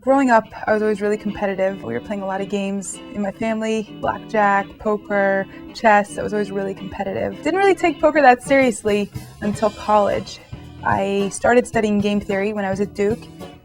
Growing up, I was always really competitive. We were playing a lot of games in my family, blackjack, poker, chess. I was always really competitive. Didn't really take poker that seriously until college. I started studying game theory when I was at Duke.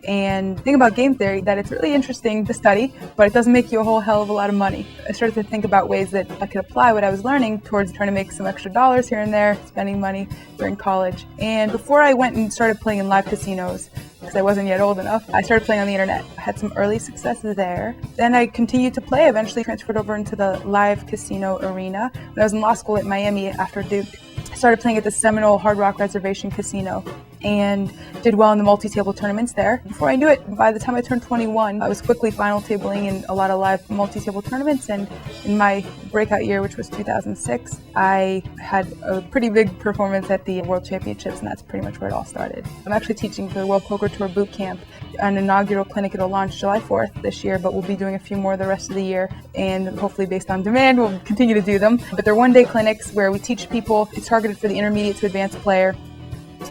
And the thing about game theory that it's really interesting to study, but it doesn't make you a whole hell of a lot of money. I started to think about ways that I could apply what I was learning towards trying to make some extra dollars here and there, spending money during college. And before I went and started playing in live casinos, because I wasn't yet old enough, I started playing on the internet. I had some early successes there. Then I continued to play, eventually transferred over into the live casino arena. When I was in law school at Miami after Duke, I started playing at the Seminole Hard Rock Reservation Casino and did well in the multi-table tournaments there. Before I knew it, by the time I turned 21, I was quickly final tabling in a lot of live multi-table tournaments, and in my breakout year, which was 2006, I had a pretty big performance at the World Championships, and that's pretty much where it all started. I'm actually teaching for the World Poker Tour Boot Camp, an inaugural clinic. It'll launch July 4th this year, but we'll be doing a few more the rest of the year, and hopefully based on demand, we'll continue to do them. But they're one-day clinics where we teach people. It's targeted for the intermediate to advanced player,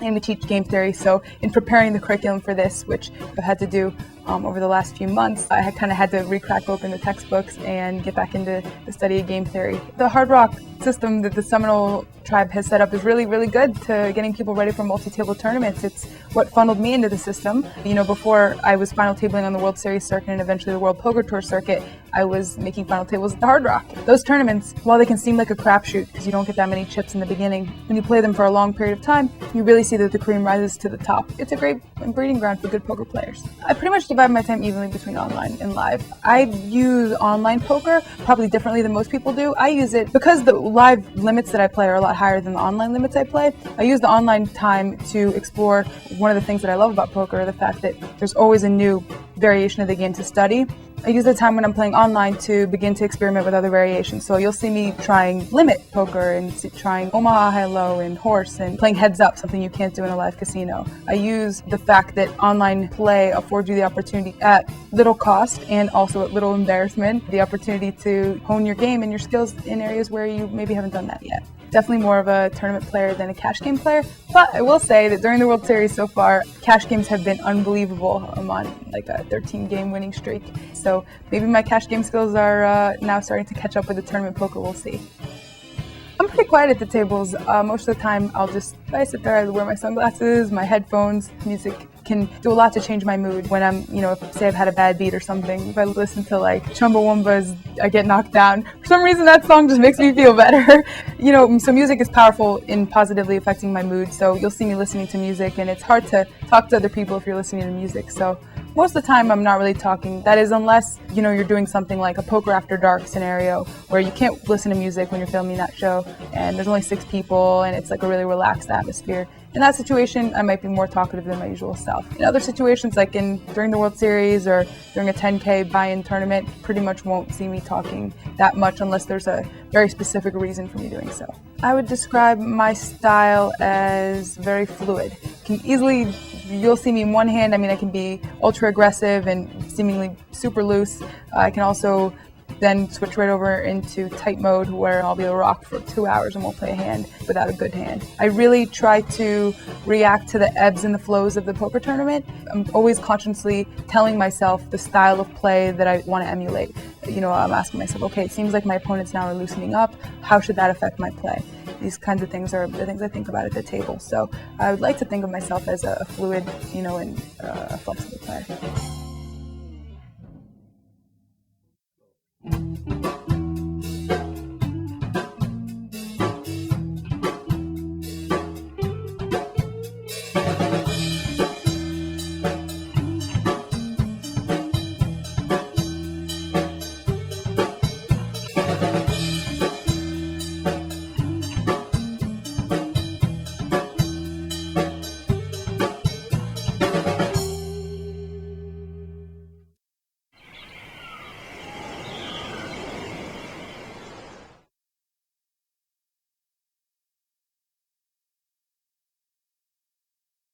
and we teach game theory. So in preparing the curriculum for this, which I've had to do over the last few months, I had kind of had to re-crack open the textbooks and get back into the study of game theory. The Hard Rock system that the Seminole tribe has set up is really, really good to getting people ready for multi-table tournaments. It's what funneled me into the system. You know, before I was final tabling on the World Series circuit and eventually the World Poker Tour circuit, I was making final tables at the Hard Rock. Those tournaments, while they can seem like a crapshoot because you don't get that many chips in the beginning, when you play them for a long period of time, you really see that the cream rises to the top. It's a great breeding ground for good poker players. I pretty much divide my time evenly between online and live. I use online poker probably differently than most people do. I use it because the live limits that I play are a lot higher than the online limits I play. I use the online time to explore one of the things that I love about poker, the fact that there's always a new variation of the game to study. I use the time when I'm playing online to begin to experiment with other variations. So you'll see me trying limit poker and trying Omaha high-low and horse and playing heads up, something you can't do in a live casino. I use the fact that online play affords you the opportunity at little cost and also at little embarrassment, the opportunity to hone your game and your skills in areas where you maybe haven't done that yet. Definitely more of a tournament player than a cash game player, but I will say that during the World Series so far, cash games have been unbelievable. I'm on like a 13-game winning streak, so maybe my cash game skills are now starting to catch up with the tournament poker. We'll see. I'm pretty quiet at the tables. Most of the time, I sit there, I wear my sunglasses, my headphones. Music can do a lot to change my mood. When I'm, say I've had a bad beat or something, if I listen to like Chumbawamba's I Get Knocked Down, for some reason that song just makes me feel better. So music is powerful in positively affecting my mood. So you'll see me listening to music, and it's hard to talk to other people if you're listening to music. So most of the time I'm not really talking. That is, unless you're doing something like a poker after dark scenario where you can't listen to music when you're filming that show and there's only 6 people and it's like a really relaxed atmosphere. In that situation, I might be more talkative than my usual self. In other situations, like during the World Series or during a 10K buy-in tournament, pretty much won't see me talking that much unless there's a very specific reason for me doing so. I would describe my style as very fluid. You'll see me in one hand, I can be ultra aggressive and seemingly super loose. I can also then switch right over into tight mode where I'll be able to rock for 2 hours and won't play a hand without a good hand. I really try to react to the ebbs and the flows of the poker tournament. I'm always consciously telling myself the style of play that I want to emulate. I'm asking myself, okay, it seems like my opponents now are loosening up. How should that affect my play? These kinds of things are the things I think about at the table. So I would like to think of myself as a fluid, and a flexible player.